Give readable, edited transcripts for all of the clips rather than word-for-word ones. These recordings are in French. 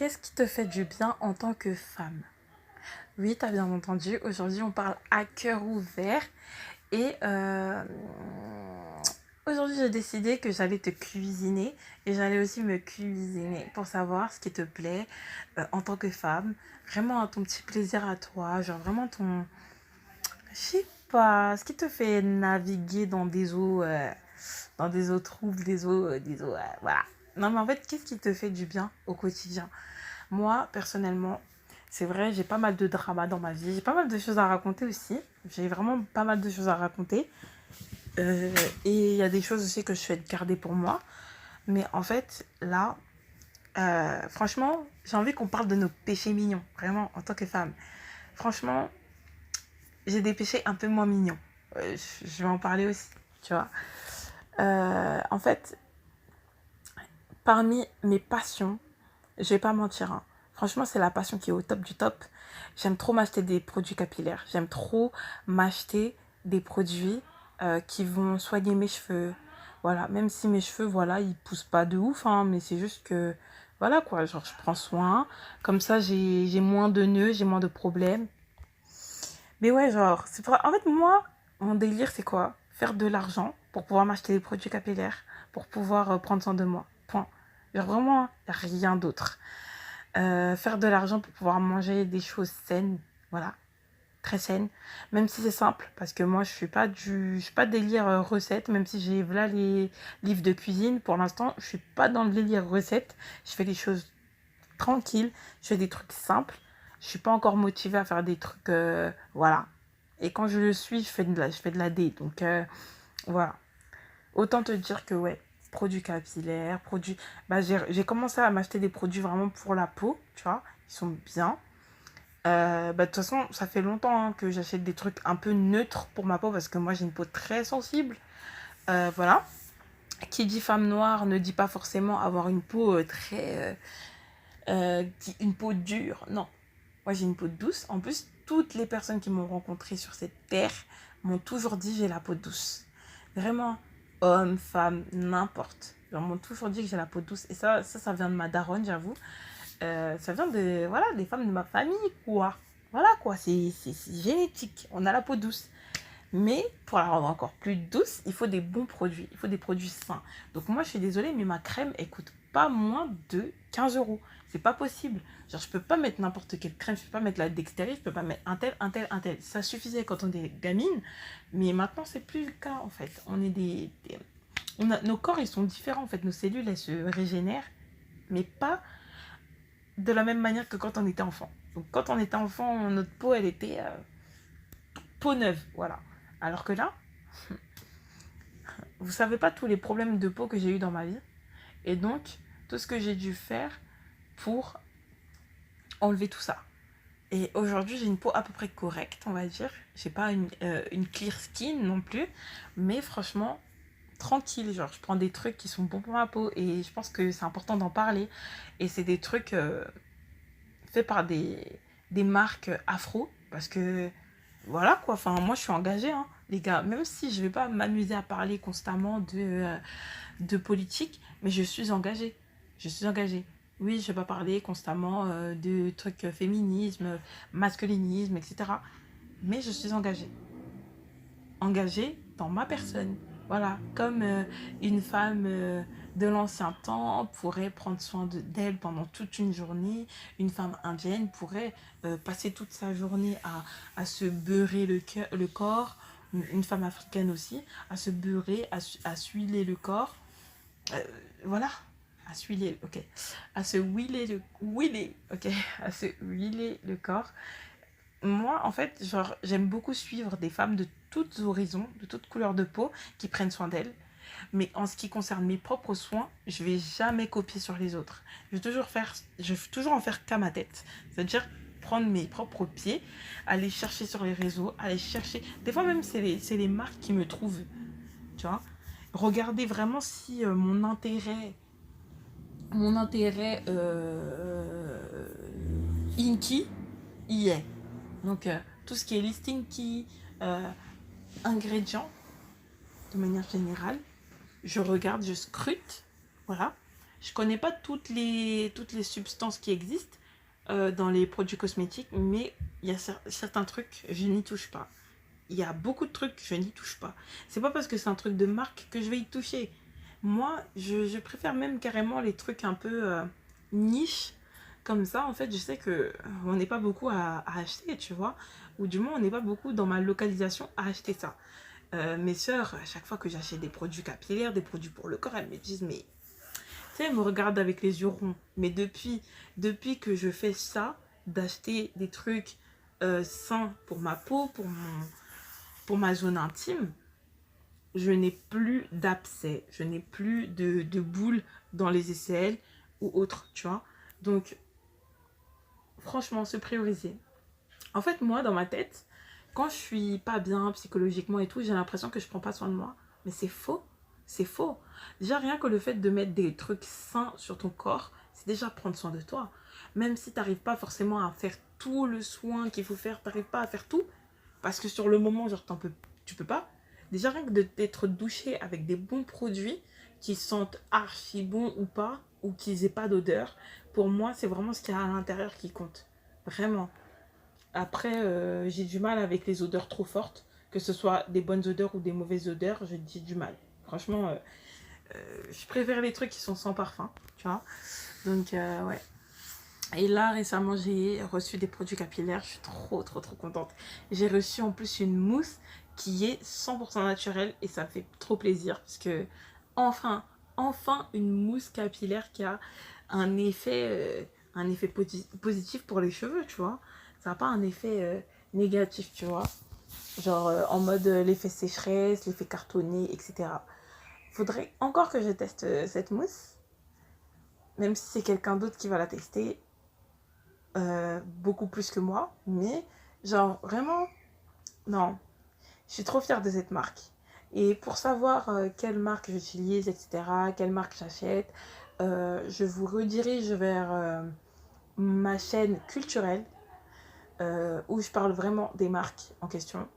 Qu'est-ce qui te fait du bien en tant que femme? Oui, t'as bien entendu. Aujourd'hui, on parle à cœur ouvert. Et aujourd'hui, j'ai décidé que j'allais te cuisiner et j'allais aussi me cuisiner pour savoir ce qui te plaît en tant que femme. Vraiment ton petit plaisir à toi. Genre vraiment ton... Je sais pas, ce qui te fait naviguer dans des eaux troubles, voilà. Non, mais en fait, qu'est-ce qui te fait du bien au quotidien? Moi, personnellement, c'est vrai, j'ai pas mal de drama dans ma vie. J'ai pas mal de choses à raconter aussi. J'ai vraiment pas mal de choses à raconter. Euh, et il y a des choses aussi que je souhaite garder pour moi. Mais en fait, là, franchement, j'ai envie qu'on parle de nos péchés mignons, vraiment, en tant que femme. Franchement, j'ai des péchés un peu moins mignons. Je vais en parler aussi, tu vois. En fait, parmi mes passions, je vais pas mentir, hein. Franchement, c'est la passion qui est au top du top. J'aime trop m'acheter des produits capillaires. J'aime trop m'acheter des produits qui vont soigner mes cheveux. Voilà, même si mes cheveux, voilà, ils poussent pas de ouf, hein, mais c'est juste que, voilà quoi, genre je prends soin. Comme ça, j'ai moins de nœuds, j'ai moins de problèmes. Mais ouais, genre, c'est vrai. En fait, moi, mon délire, c'est quoi? Faire de l'argent pour pouvoir m'acheter des produits capillaires, pour pouvoir prendre soin de moi. Point. Genre vraiment, y a rien d'autre. Faire de l'argent pour pouvoir manger des choses saines, voilà, très saines, même si c'est simple, parce que moi je suis pas délire recette, même si j'ai là les livres de cuisine, pour l'instant je suis pas dans le délire recette, je fais des choses tranquilles, je fais des trucs simples, je suis pas encore motivée à faire des trucs, voilà, et quand je le suis, je fais de la D, donc voilà. Autant te dire que ouais, produits capillaires, produits... Bah, j'ai commencé à m'acheter des produits vraiment pour la peau, tu vois, ils sont bien. Bah, de toute façon, ça fait longtemps hein, que j'achète des trucs un peu neutres pour ma peau parce que moi j'ai une peau très sensible. Voilà. Qui dit femme noire ne dit pas forcément avoir une peau une peau dure. Non. Moi j'ai une peau douce. En plus, toutes les personnes qui m'ont rencontrée sur cette terre m'ont toujours dit j'ai la peau douce. Vraiment, homme, femme, n'importe. Ils m'ont toujours dit que j'ai la peau douce. Et ça vient de ma daronne, j'avoue. Ça vient de, voilà, des femmes de ma famille, quoi. Voilà, quoi. C'est génétique. On a la peau douce. Mais pour la rendre encore plus douce, il faut des bons produits. Il faut des produits sains. Donc moi, je suis désolée, mais ma crème, elle coûte pas moins de 15 euros. C'est pas possible. Genre, je peux pas mettre n'importe quelle crème. Je peux pas mettre la Dextery. Je peux pas mettre un tel, un tel, un tel. Ça suffisait quand on était gamine. Mais maintenant, c'est plus le cas, en fait. On est nos corps, ils sont différents, en fait. Nos cellules, elles se régénèrent. Mais pas de la même manière que quand on était enfant. Donc, quand on était enfant, notre peau, elle était peau neuve. Voilà. Alors que là, vous savez pas tous les problèmes de peau que j'ai eu dans ma vie. Et donc, tout ce que j'ai dû faire pour enlever tout ça. Et aujourd'hui, j'ai une peau à peu près correcte, on va dire. J'ai pas une clear skin non plus. Mais franchement, tranquille. Genre, je prends des trucs qui sont bons pour ma peau. Et je pense que c'est important d'en parler. Et c'est des trucs faits par des marques afro. Parce que, voilà quoi. Enfin, moi, je suis engagée, hein, les gars. Même si je vais pas m'amuser à parler constamment de politique, mais je suis engagée. Je suis engagée. Oui, je vais pas parler constamment de trucs féminisme, masculinisme, etc. Mais je suis engagée. Engagée dans ma personne. Voilà, comme une femme de l'ancien temps pourrait prendre soin d'elle pendant toute une journée, une femme indienne pourrait passer toute sa journée à se beurrer le corps, une femme africaine aussi, à se beurrer, à s'huiler le corps. Euh, voilà, à s'huiler, ok. À se huiler, ok. À se huiler le corps. Moi, en fait, genre, j'aime beaucoup suivre des femmes de toutes horizons, de toutes couleurs de peau, qui prennent soin d'elles. Mais en ce qui concerne mes propres soins, je vais jamais copier sur les autres. Je vais toujours en faire qu'à ma tête. C'est-à-dire prendre mes propres pieds, aller chercher sur les réseaux, aller chercher. Des fois même, c'est les marques qui me trouvent, tu vois. Regarder vraiment si mon intérêt Inky y est. Donc, tout ce qui est listing key, euh, ingrédients, de manière générale, je regarde, je scrute, voilà. Je connais pas toutes les substances qui existent dans les produits cosmétiques, mais il y a certains trucs, je n'y touche pas. Il y a beaucoup de trucs, je n'y touche pas. C'est pas parce que c'est un truc de marque que je vais y toucher. Moi, je préfère même carrément les trucs un peu niche. Comme ça, en fait, je sais que on n'est pas beaucoup à acheter, tu vois. Ou du moins, on n'est pas beaucoup dans ma localisation à acheter ça. Mes sœurs, à chaque fois que j'achète des produits capillaires, des produits pour le corps, elles me disent, mais... Tu sais, elles me regardent avec les yeux ronds. Mais depuis que je fais ça, d'acheter des trucs sains pour ma peau, pour ma zone intime, je n'ai plus d'abcès, je n'ai plus de boules dans les aisselles ou autres, tu vois. Donc, franchement, se prioriser. En fait, moi, dans ma tête, quand je suis pas bien psychologiquement et tout, j'ai l'impression que je prends pas soin de moi. Mais c'est faux. C'est faux. Déjà, rien que le fait de mettre des trucs sains sur ton corps, c'est déjà prendre soin de toi. Même si tu n'arrives pas forcément à faire tout le soin qu'il faut faire, tu n'arrives pas à faire tout. Parce que sur le moment, genre, tu peux pas. Déjà, rien que d'être douché avec des bons produits qui sentent archi bon ou pas, ou qui n'aient pas d'odeur, pour moi, c'est vraiment ce qu'il y a à l'intérieur qui compte. Vraiment. Après, j'ai du mal avec les odeurs trop fortes, que ce soit des bonnes odeurs ou des mauvaises odeurs, j'ai du mal. Franchement, je préfère les trucs qui sont sans parfum, tu vois. Donc, ouais. Et là, récemment, j'ai reçu des produits capillaires. Je suis trop contente. J'ai reçu en plus une mousse qui est 100% naturelle et ça me fait trop plaisir parce que, enfin, une mousse capillaire qui a un effet positif pour les cheveux, tu vois. Ça n'a pas un effet négatif, tu vois. Genre en mode l'effet sécheresse, l'effet cartonné, etc. Faudrait encore que je teste cette mousse, même si c'est quelqu'un d'autre qui va la tester, beaucoup plus que moi. Mais genre vraiment, non, je suis trop fière de cette marque. Et pour savoir quelle marque j'utilise, etc., quelle marque j'achète, je vous redirige vers ma chaîne culturelle où je parle vraiment des marques en question.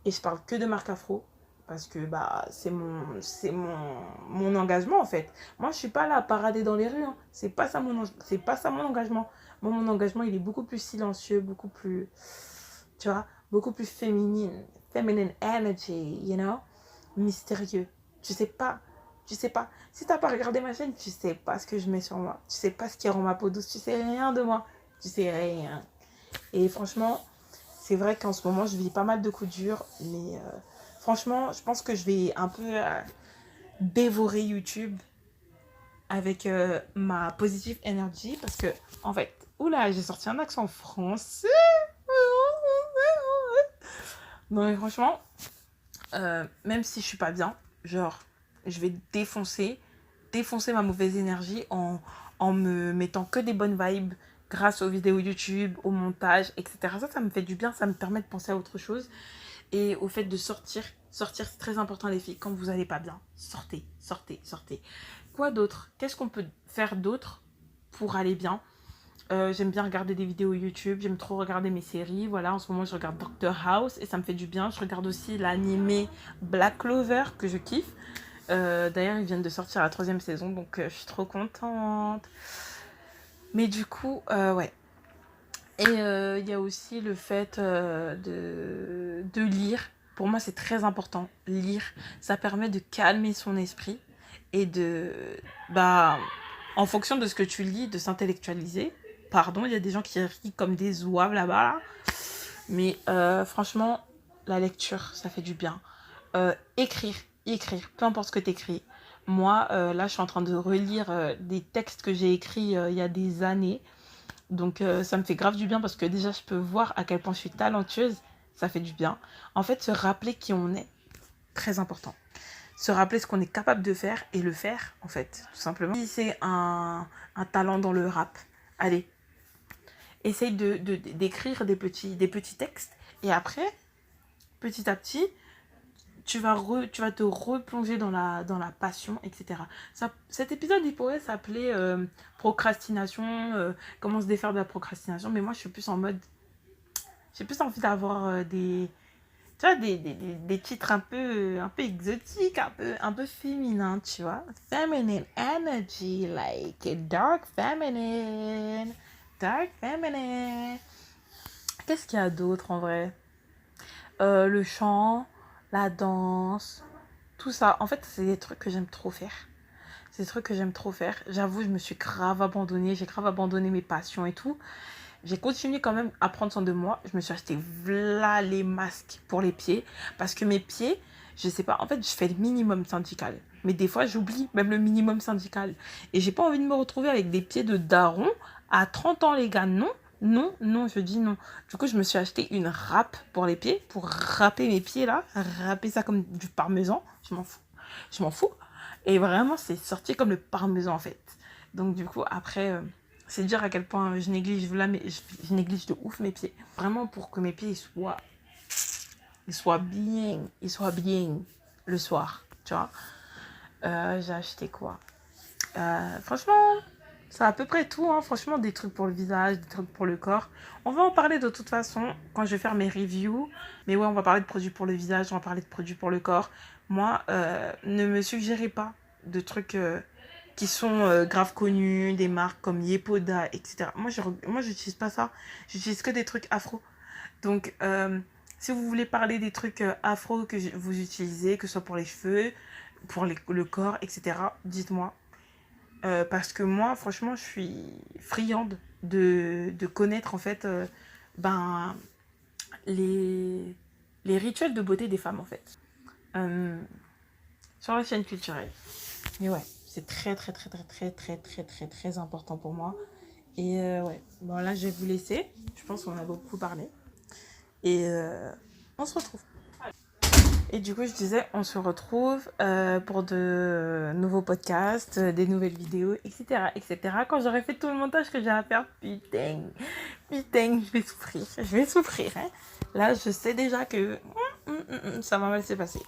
Et je parle que de marques afro parce que bah, mon engagement en fait. Moi, je suis pas là à parader dans les rues. Hein. C'est pas ça mon engagement. Moi, mon engagement, il est beaucoup plus silencieux, beaucoup plus, tu vois, beaucoup plus féminine. Feminine energy, you know? Mystérieux. Tu sais pas. Tu sais pas. Si t'as pas regardé ma chaîne, tu sais pas ce que je mets sur moi. Tu sais pas ce qui rend ma peau douce. Tu sais rien de moi. Tu sais rien. Et franchement, c'est vrai qu'en ce moment, je vis pas mal de coups durs. Mais franchement, je pense que je vais un peu dévorer YouTube avec ma positive energy. Parce que, en fait, oula, j'ai sorti un accent français. Non, mais franchement, même si je suis pas bien, genre, je vais défoncer ma mauvaise énergie en me mettant que des bonnes vibes grâce aux vidéos YouTube, au montage, etc. Ça me fait du bien, ça me permet de penser à autre chose. Et au fait de sortir, c'est très important les filles. Quand vous allez pas bien, sortez. Quoi d'autre? Qu'est-ce qu'on peut faire d'autre pour aller bien? J'aime bien regarder des vidéos YouTube, j'aime trop regarder mes séries. Voilà, en ce moment, je regarde Doctor House et ça me fait du bien. Je regarde aussi l'animé Black Clover que je kiffe. D'ailleurs, ils viennent de sortir la 3e saison, donc je suis trop contente. Mais du coup, ouais. Et il y a aussi le fait de lire. Pour moi, c'est très important. Lire, ça permet de calmer son esprit et bah, en fonction de ce que tu lis, de s'intellectualiser. Pardon, il y a des gens qui rient comme des zouaves là-bas. Mais franchement, la lecture, ça fait du bien. Écrire, peu importe ce que tu écris. Moi, là, je suis en train de relire des textes que j'ai écrits il y a des années. Donc, ça me fait grave du bien parce que déjà, je peux voir à quel point je suis talentueuse. Ça fait du bien. En fait, se rappeler qui on est, très important. Se rappeler ce qu'on est capable de faire et le faire, en fait, tout simplement. Si c'est un talent dans le rap, allez, essaye d'écrire des petits textes. Et après, petit à petit, tu vas te replonger dans la passion, etc. Cet épisode, il pourrait s'appeler procrastination, comment se défaire de la procrastination. Mais moi, je suis plus en mode... J'ai plus envie d'avoir Tu vois, des titres un peu exotiques, un peu féminins, tu vois. Feminine energy, like dark feminine. Dark feminine. Qu'est-ce qu'il y a d'autre en vrai? Le chant, la danse, tout ça. En fait, c'est des trucs que j'aime trop faire. C'est des trucs que j'aime trop faire. J'avoue, je me suis grave abandonnée. J'ai grave abandonné mes passions et tout. J'ai continué quand même à prendre soin de moi. Je me suis acheté voilà les masques pour les pieds. Parce que mes pieds, je sais pas, en fait, je fais le minimum syndical. Mais des fois, j'oublie même le minimum syndical. Et j'ai pas envie de me retrouver avec des pieds de daron à 30 ans, les gars. Non, non, non, je dis non. Du coup, je me suis acheté une râpe pour les pieds, pour râper mes pieds là. Râper ça comme du parmesan. Je m'en fous. Je m'en fous. Et vraiment, c'est sorti comme le parmesan en fait. Donc, du coup, après. C'est dire à quel point je néglige, là, mais je néglige de ouf mes pieds. Vraiment pour que mes pieds ils soient bien le soir, tu vois. J'ai acheté quoi? Franchement, c'est à peu près tout, hein. Franchement, des trucs pour le visage, des trucs pour le corps. On va en parler de toute façon quand je vais faire mes reviews. Mais ouais, on va parler de produits pour le visage, on va parler de produits pour le corps. Moi, ne me suggérez pas de trucs qui sont grave connus, des marques comme Yepoda, etc. Moi, j'utilise pas ça. J'utilise que des trucs afro. Donc, si vous voulez parler des trucs afro que vous utilisez, que ce soit pour les cheveux, pour le corps, etc., dites-moi. Parce que moi, franchement, je suis friande de connaître, en fait, ben, les, les rituels de beauté des femmes, en fait. Euh, sur la chaîne culturelle. Mais ouais, c'est très, très, très, très, très, très, très, très, très important pour moi. Et ouais, bon là, je vais vous laisser. Je pense qu'on a beaucoup parlé. Et on se retrouve. Et du coup, je disais, on se retrouve pour de nouveaux podcasts, des nouvelles vidéos, etc., etc. Quand j'aurai fait tout le montage que j'ai à faire, putain, putain, je vais souffrir. Je vais souffrir. Hein. Là, je sais déjà que ça va mal se passer.